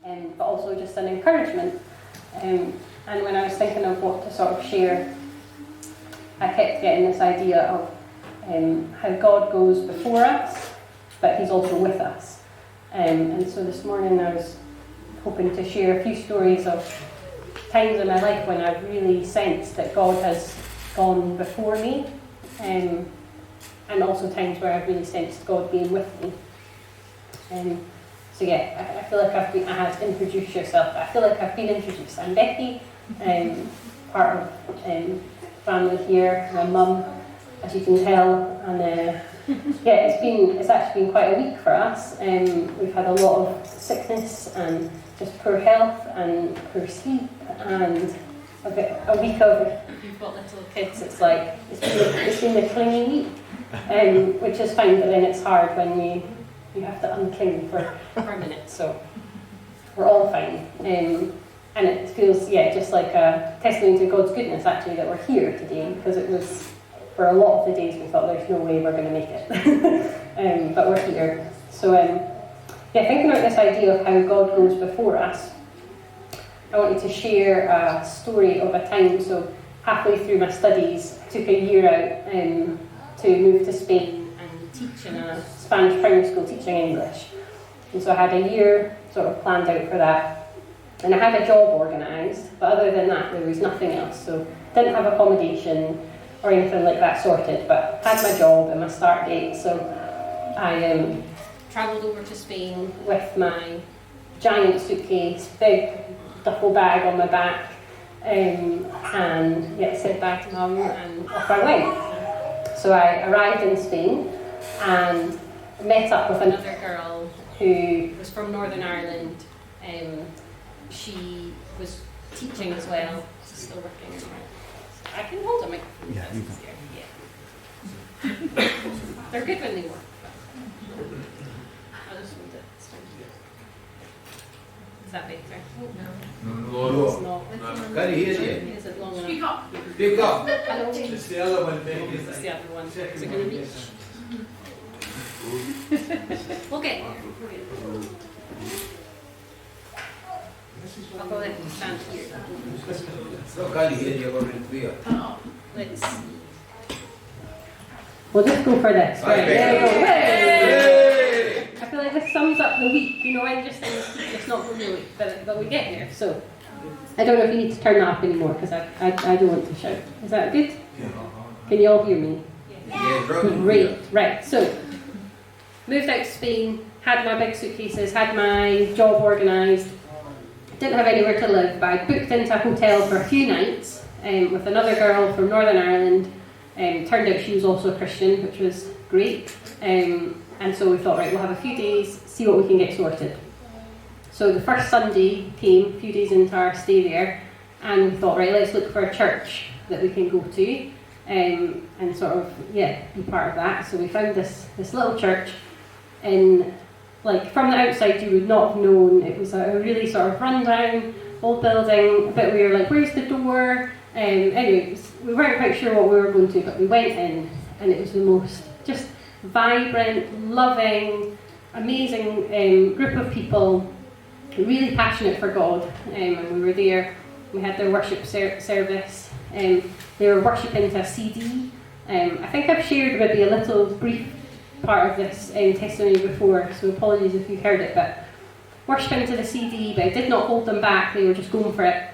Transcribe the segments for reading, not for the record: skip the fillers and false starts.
but also just an encouragement. And when I was thinking of what to sort of share, I kept getting this idea of how God goes before us, but He's also with us. And so this morning I was hoping to share a few stories of times in my life when I've really sensed that God has gone before me, and also times where I've really sensed God being with me. So yeah, I feel like I have introduced yourself. I feel like I've been introduced. I'm Becky, part of family here, my mum, as you can tell, and yeah, it's actually been quite a week for us. We've had a lot of sickness and just poor health and poor sleep and a week of, if you've got little kids, it's like it's been the clingy week, which is fine, but then it's hard when you have to uncling for a minute. So we're all fine, and it feels just like a testimony to God's goodness actually that we're here today, because it was, for a lot of the days we thought there's no way we're going to make it, but we're here. So thinking about this idea of how God goes before us, I wanted to share a story of a time. So halfway through my studies, I took a year out to move to Spain and teach in a Spanish primary school, teaching English. And so I had a year sort of planned out for that, and I had a job organised, but other than that there was nothing else. So didn't have accommodation or anything like that sorted, but had my job and my start date. So I travelled over to Spain with my giant suitcase, big duffel bag on my back, and said bye to Mum, and off I went. So I arrived in Spain and met up with another girl who was from Northern Ireland. She was teaching as well. She's still working. I can hold a microphone. Yeah, you can. They're good when they work. I'll just hold it. Is that better? No. It's not. Can you hear you? Is it long enough? Speak up. Hello. It's the other one, Becky. It's the other one. Is it going to reach? We'll get there. I'll go ahead and stand here. So can you hear you already clear? Let's. We'll just go for this. Right, there we go. Hey! I feel like this sums up the week. You know, I'm just it's not for the week, but we get there. So I don't know if you need to turn that up anymore, because I don't want to shout. Is that good? Can you all hear me? Yeah, great. Right. So moved out to Spain. Had my big suitcases. Had my job organised. Didn't have anywhere to live, but I booked into a hotel for a few nights with another girl from Northern Ireland. Turned out she was also a Christian, which was great. And so we thought, right, we'll have a few days, see what we can get sorted. So the first Sunday came, a few days into our stay there, and we thought, right, let's look for a church that we can go to, and sort of, be part of that. So we found this little church in, like, from the outside you would not have known. It was a really sort of rundown old building, but we were like, where's the door? Anyway, we weren't quite sure what we were going to, but we went in, and it was the most just vibrant, loving, amazing group of people, really passionate for God. And we were there, we had their worship service, they were worshipping to a CD. I think I've shared maybe a little brief part of this testimony before, so apologies if you've heard it, but worshipping to the CD, but I did not hold them back, they were just going for it.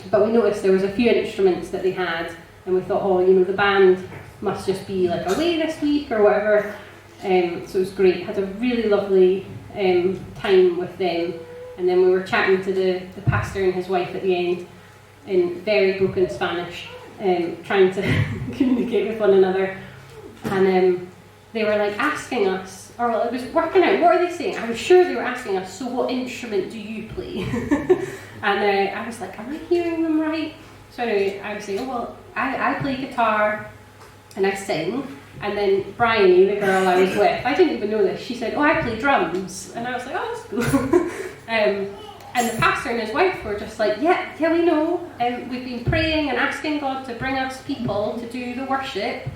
But we noticed there was a few instruments that they had, and we thought, the band must just be like away this week or whatever. So it was great. Had a really lovely time with them, and then we were chatting to the pastor and his wife at the end in very broken Spanish, trying to communicate with one another, and they were like asking us, or I was working out, what are they saying? I was sure they were asking us, so what instrument do you play? And I was like, am I hearing them right? So anyway, I was saying, I play guitar and I sing. And then Bryony, the girl I was with, I didn't even know this, she said, I play drums. And I was like, that's cool. And the pastor and his wife were just like, yeah, we know. We've been praying and asking God to bring us people to do the worship.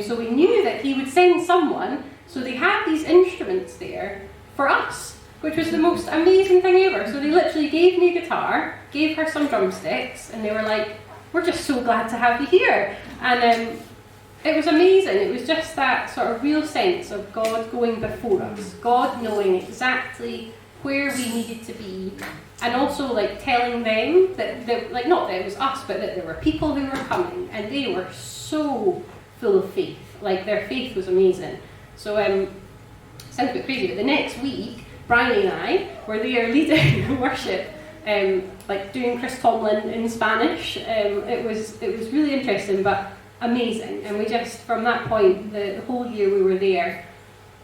So we knew that he would send someone. So they had these instruments there for us. which was the most amazing thing ever. So they literally gave me a guitar, gave her some drumsticks, and they were like, we're just so glad to have you here. And it was amazing. It was just that sort of real sense of God going before us, God knowing exactly where we needed to be, and also like telling them that like, not that it was us, but that there were people who were coming, and they were so full of faith. Like, their faith was amazing. So sounds a bit crazy, but the next week Brian and I were there leading worship, like doing Chris Tomlin in Spanish. It was really interesting, but amazing. And we just, from that point, the whole year we were there,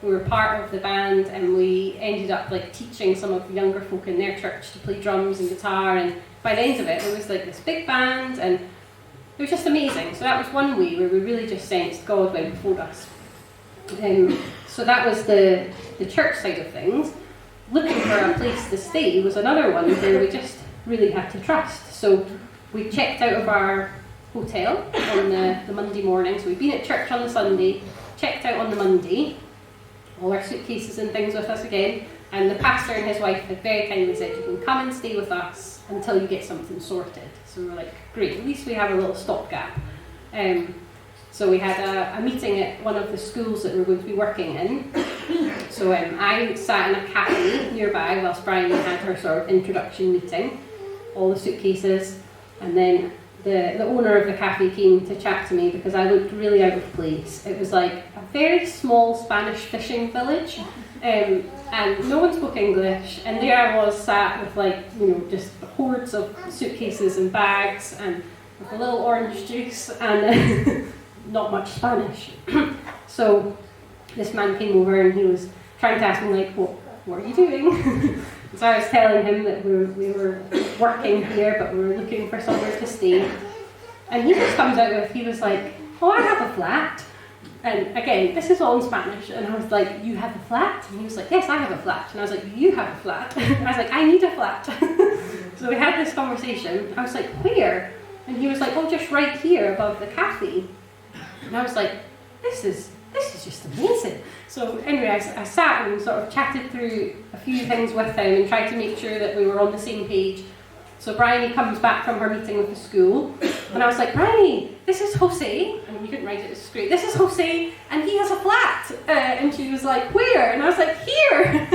we were part of the band, and we ended up like teaching some of the younger folk in their church to play drums and guitar, and by the end of it, it was like this big band, and it was just amazing. So that was one way where we really just sensed God went before us. So that was the church side of things. Looking for a place to stay was another one where we just really had to trust. So we checked out of our hotel on the Monday morning. So we'd been at church on the Sunday, checked out on the Monday, all our suitcases and things with us again, and the pastor and his wife had very kindly said, you can come and stay with us until you get something sorted. So we were like, great, at least we have a little stopgap. So we had a meeting at one of the schools that we were going to be working in. So I sat in a cafe nearby whilst Bryony had her sort of introduction meeting, all the suitcases, and then the owner of the cafe came to chat to me because I looked really out of place. It was like a very small Spanish fishing village, and no one spoke English, and there I was sat with like, you know, just hordes of suitcases and bags and with a little orange juice and not much Spanish. So this man came over and he was trying to ask me like, what are you doing? So I was telling him that we were working here, but we were looking for somewhere to stay. And he just comes out with, he was like, oh, I have a flat. And again, this is all in Spanish. And I was like, you have a flat? And he was like, yes, I have a flat. And I was like, you have a flat? And I was like, I need a flat. So we had this conversation. I was like, where? And he was like, oh, just right here above the cafe. And I was like, this is just amazing. So anyway, I sat and sort of chatted through a few things with him and tried to make sure that we were on the same page. So Bryony comes back from her meeting with the school, and I was like, Bryony, this is Jose, and you couldn't write it, it's great, this is Jose, and he has a flat. And she was like, where? And I was like, here.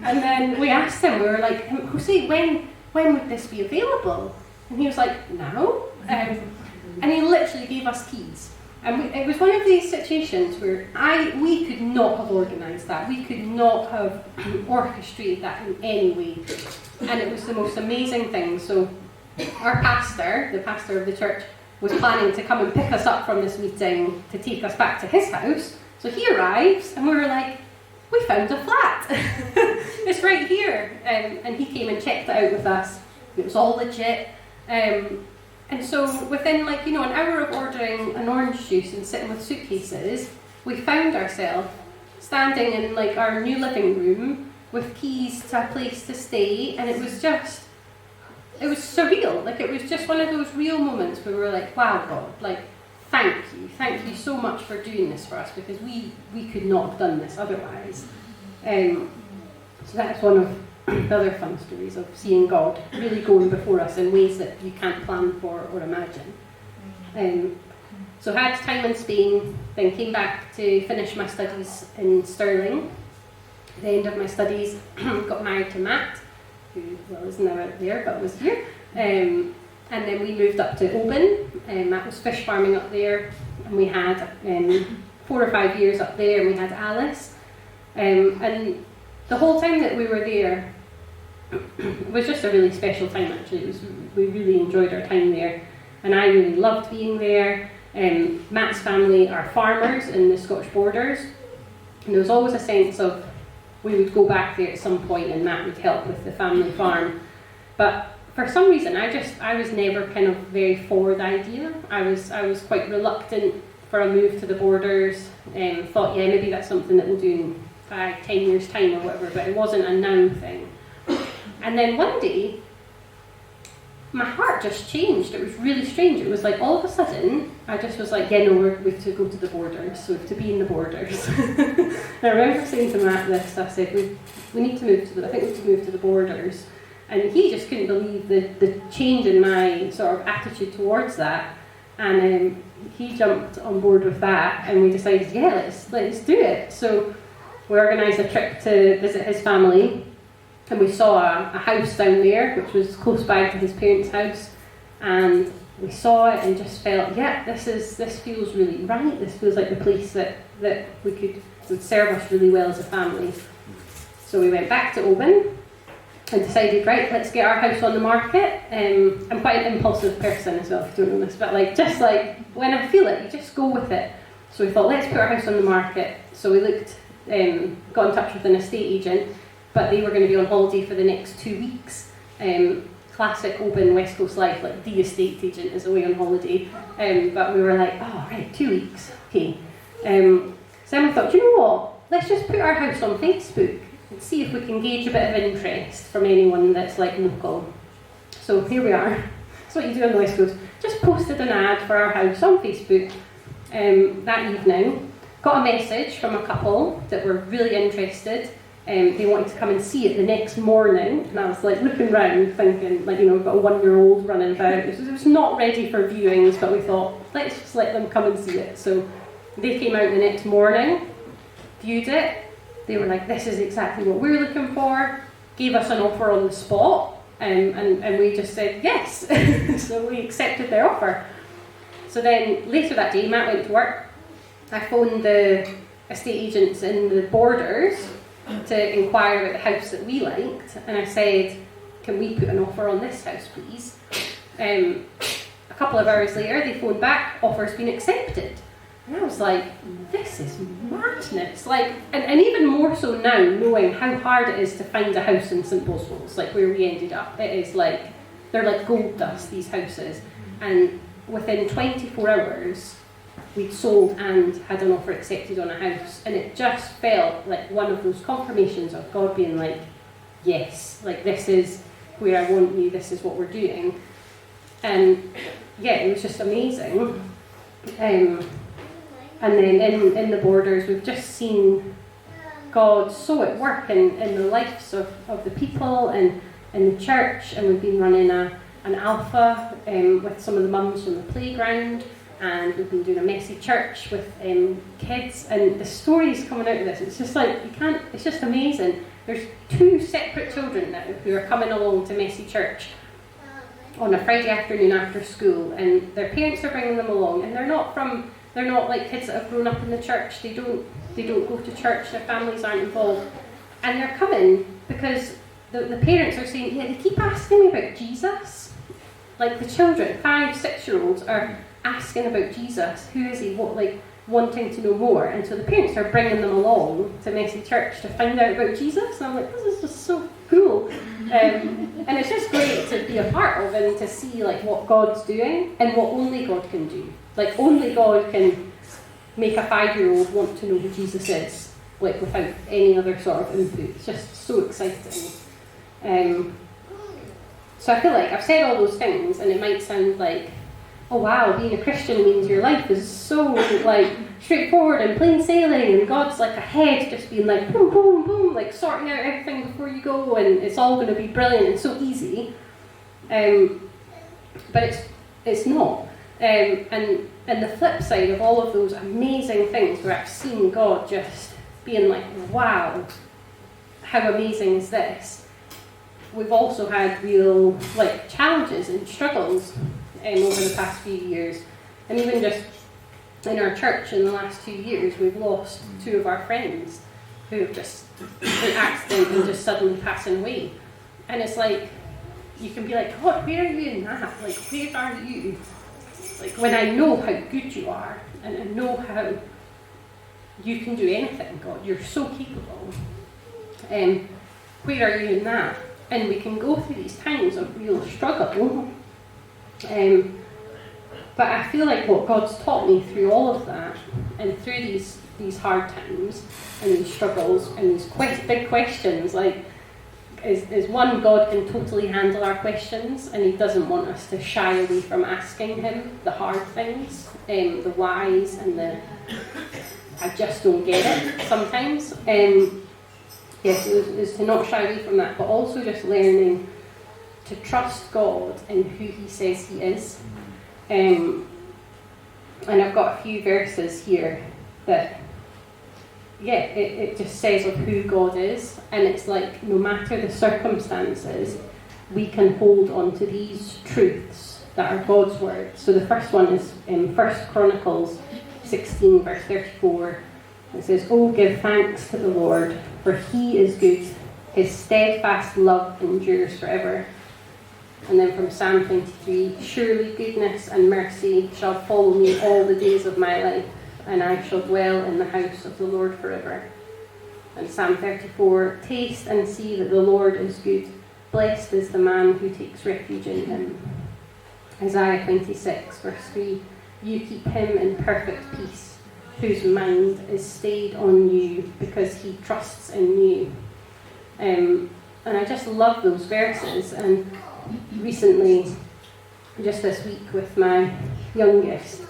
And then we asked him, we were like, Jose, when would this be available? And he was like, now. And he literally gave us keys. And it was one of these situations where we could not have organised that. We could not have orchestrated that in any way. And it was the most amazing thing. So our pastor, the pastor of the church, was planning to come and pick us up from this meeting to take us back to his house. So he arrives and we were like, we found a flat. It's right here. And he came and checked it out with us. It was all legit. And so within like, you know, an hour of ordering an orange juice and sitting with suitcases, we found ourselves standing in like our new living room with keys to a place to stay, and it was surreal. Like, it was just one of those real moments where we were like, wow, God, like, thank you so much for doing this for us, because we could not have done this otherwise. So that's one of the other fun stories of seeing God really going before us in ways that you can't plan for or imagine. So had time in Spain, then came back to finish my studies in Stirling. At the end of my studies, got married to Matt, who, well, is now out there, but was here. And then we moved up to Oban. Matt was fish farming up there, and we had 4 or 5 years up there, and we had Alice. And the whole time that we were there, it was just a really special time, actually. We really enjoyed our time there, and I really loved being there. Matt's family are farmers in the Scottish borders, and there was always a sense of we would go back there at some point and Matt would help with the family farm. But for some reason, I was never kind of very for the idea. I was quite reluctant for a move to the borders, and thought, yeah, maybe that's something that we'll do in 5-10 years time or whatever, but it wasn't a now thing. And then one day, my heart just changed. It was really strange. It was like all of a sudden, I just was like, yeah, no, we have to go to the borders, so we have to be in the borders. And I remember saying to Matt this, I said, we need to move to I think we have to move to the borders. And he just couldn't believe the change in my sort of attitude towards that. And he jumped on board with that, and we decided, yeah, let's do it. So we organised a trip to visit his family, and we saw a house down there, which was close by to his parents' house, and we saw it and just felt, yeah, this feels really right. This feels like the place that would serve us really well as a family. So we went back to Oban and decided, right, let's get our house on the market. I'm quite an impulsive person as well, if you don't know this, but just when I feel it, you just go with it. So we thought, let's put our house on the market. So we looked, got in touch with an estate agent, but they were going to be on holiday for the next 2 weeks. Classic Oban West Coast life, like the estate agent is away on holiday. But we were like, oh, right, 2 weeks, okay. So then we thought, you know what, let's just put our house on Facebook and see if we can gauge a bit of interest from anyone that's like local. So here we are. That's what you do on the West Coast. Just posted an ad for our house on Facebook that evening. Got a message from a couple that were really interested. They wanted to come and see it the next morning, and I was like looking around thinking, like, you know, we've got a 1-year-old running about. It was not ready for viewings, but we thought, let's just let them come and see it. So they came out the next morning, viewed it. They were like, this is exactly what we're looking for. Gave us an offer on the spot, and we just said yes. So we accepted their offer. So then later that day, Matt went to work. I phoned the estate agents in the borders to inquire about the house that we liked, and I said, can we put an offer on this house, please? A couple of hours later, they phoned back, offer's been accepted. And I was like, this is madness. Like, and even more so now, knowing how hard it is to find a house in St Boswell's, like where we ended up. It is like, they're like gold dust, these houses. And within 24 hours, we'd sold and had an offer accepted on a house. And it just felt like one of those confirmations of God being like, yes, like this is where I want you, this is what we're doing. And yeah, it was just amazing. And then in the borders, we've just seen God so at work in the lives of the people and in the church. And we've been running an alpha with some of the mums from the playground. And we've been doing a messy church with kids. And the stories coming out of this, it's just like, it's just amazing. There's 2 separate children now who are coming along to messy church on a Friday afternoon after school. And their parents are bringing them along. And they're not like kids that have grown up in the church. They don't go to church. Their families aren't involved, and they're coming because the parents are saying, yeah, they keep asking me about Jesus. Like the children, 5, 6-year-olds are asking about Jesus. Who is he? What, like wanting to know more. And so the parents are bringing them along to Messy Church to find out about Jesus. And I'm like, this is just so cool. And it's just great to be a part of and to see like what God's doing and what only God can do. Like only God can make a 5-year-old want to know who Jesus is, like without any other sort of input. It's just so exciting. So I feel like I've said all those things, and it might sound like, oh wow, being a Christian means your life is so like straightforward and plain sailing, and God's like ahead, just being like boom, boom, boom, like sorting out everything before you go, and it's all going to be brilliant and so easy. But it's not. And the flip side of all of those amazing things where I've seen God just being like, wow, how amazing is this? We've also had real like challenges and struggles over the past few years. And even just in our church in the last 2 years, we've lost 2 of our friends who have just been accident and just suddenly passing away. And it's like, you can be like, God, where are you in that? Like, where are you? Like, when I know how good you are, and I know how you can do anything, God, you're so capable. Where are you in that? And we can go through these times of real struggle. But I feel like what God's taught me through all of that, and through these hard times, and these struggles, and these big questions, like, is one, God can totally handle our questions, and He doesn't want us to shy away from asking Him the hard things, the whys and the I just don't get it sometimes. Yes, it was to not shy away from that, but also just learning to trust God in who He says He is. And I've got a few verses here that, it just says of who God is, and it's like no matter the circumstances, we can hold on to these truths that are God's word. So the first one is in 1 Chronicles 16 verse 34. It says, "Oh, give thanks to the Lord, for He is good. His steadfast love endures forever." And then from Psalm 23, "Surely goodness and mercy shall follow me all the days of my life, and I shall dwell in the house of the Lord forever." And Psalm 34, "Taste and see that the Lord is good. Blessed is the man who takes refuge in Him." Isaiah 26 verse 3, "You keep him in perfect peace, whose mind is stayed on you, because he trusts in you." And I just love those verses. And recently, just this week with my youngest,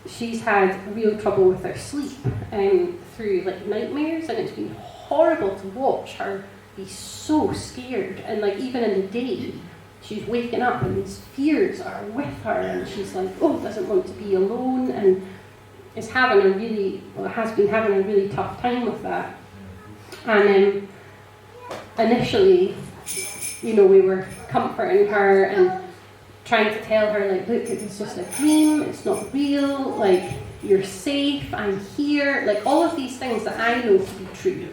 she's had real trouble with her sleep through like nightmares, and it's been horrible to watch her be so scared. And like even in the day, she's waking up and these fears are with her, and she's like, doesn't want to be alone, and has been having a really tough time with that. And initially, we were comforting her and trying to tell her, like, look, it was just a dream, it's not real, like, you're safe, I'm here, like all of these things that I know to be true.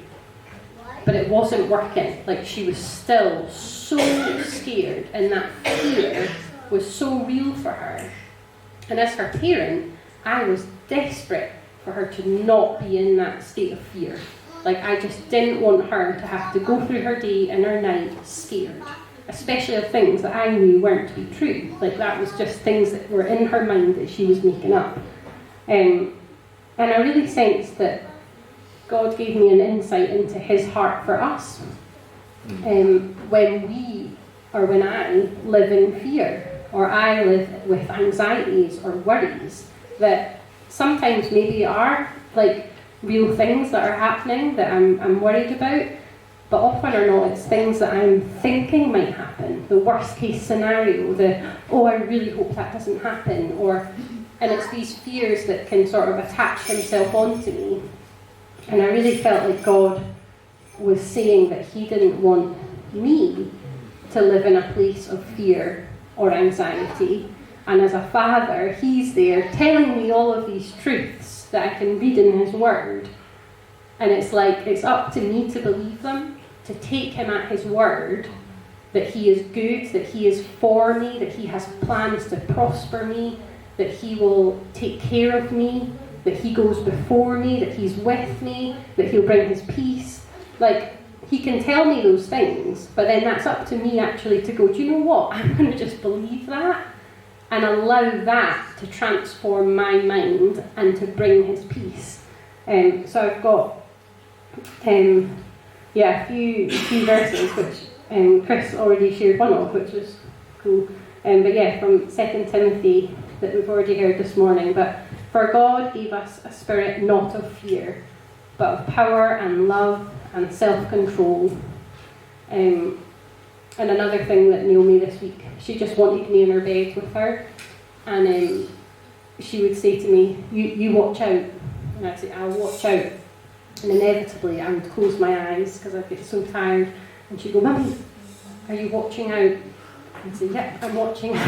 But it wasn't working. Like, she was still so scared, and that fear was so real for her. And as her parent, I was desperate for her to not be in that state of fear. Like, I just didn't want her to have to go through her day and her night scared, especially of things that I knew weren't to be true. Like, that was just things that were in her mind that she was making up. And I really sensed that God gave me an insight into His heart for us. When I live in fear, or I live with anxieties or worries that sometimes maybe are like real things that are happening that I'm worried about, but often or not it's things that I'm thinking might happen, the worst case scenario, I really hope that doesn't happen, and it's these fears that can sort of attach themselves onto me. And I really felt like God was saying that He didn't want me to live in a place of fear or anxiety. And as a father, He's there telling me all of these truths that I can read in His Word. And it's like, it's up to me to believe them, to take Him at His word, that He is good, that He is for me, that He has plans to prosper me, that He will take care of me, that He goes before me, that He's with me, that He'll bring His peace. Like, He can tell me those things, but then that's up to me actually to go, do you know what? I'm going to just believe that and allow that to transform my mind and to bring His peace. So I've got a few verses which Chris already shared one of, which was cool. From 2 Timothy that we've already heard this morning. But for God gave us a spirit not of fear, but of power and love and self-control. And another thing that Naomi this week, she just wanted me in her bed with her, and she would say to me, you watch out. And I'd say, I'll watch out. And inevitably I would close my eyes because I'd get so tired, and she'd go, Mummy, are you watching out? I'd say, yeah, I'm watching out.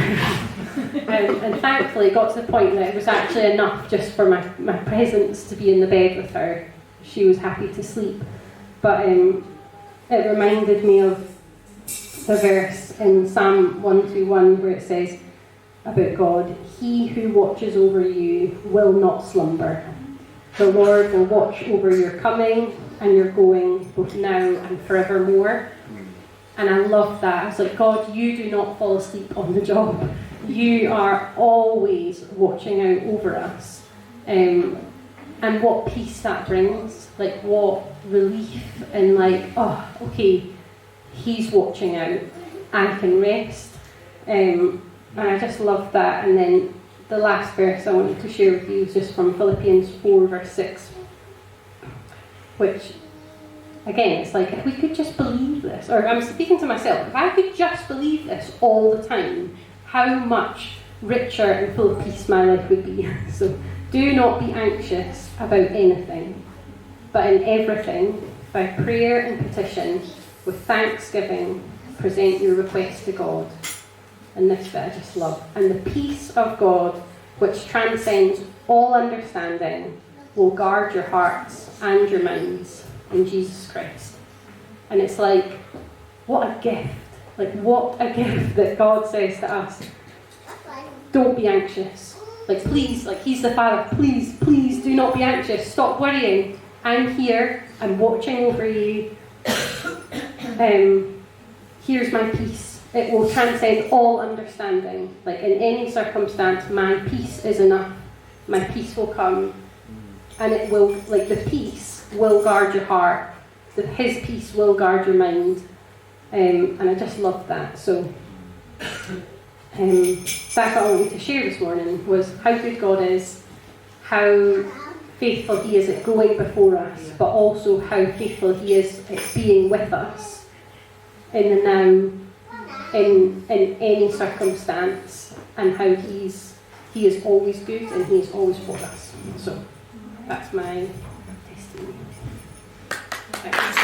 And thankfully it got to the point that it was actually enough just for my presence to be in the bed with her. She was happy to sleep. But it reminded me of the verse in Psalm 121 where it says about God, He who watches over you will not slumber. The Lord will watch over your coming and your going, both now and forevermore. And I love that. I was like, God, you do not fall asleep on the job. You are always watching out over us. And what peace that brings. Like, what relief. And like, okay, He's watching out. I can rest. And I just love that. And then the last verse I wanted to share with you is just from Philippians 4 verse 6, which, again, it's like, if we could just believe this, or I'm speaking to myself, if I could just believe this all the time, how much richer and full of peace my life would be. So do not be anxious about anything, but in everything, by prayer and petition, with thanksgiving, present your requests to God. And this bit I just love. And the peace of God, which transcends all understanding, will guard your hearts and your minds in Jesus Christ. And it's like, what a gift. Like, what a gift that God says to us. Don't be anxious. Like, please, like, He's the Father. Please, please do not be anxious. Stop worrying. I'm here. I'm watching over you. Here's my peace. It will transcend all understanding. Like, in any circumstance, my peace is enough. My peace will come. And it will, like, the peace will guard your heart. His peace will guard your mind. And I just love that. So, that's what I wanted to share this morning, was how good God is, how faithful He is at going before us, but also how faithful He is at being with us in the now, in any circumstance, and how He is always good and He is always for us. So that's my testimony. Thanks.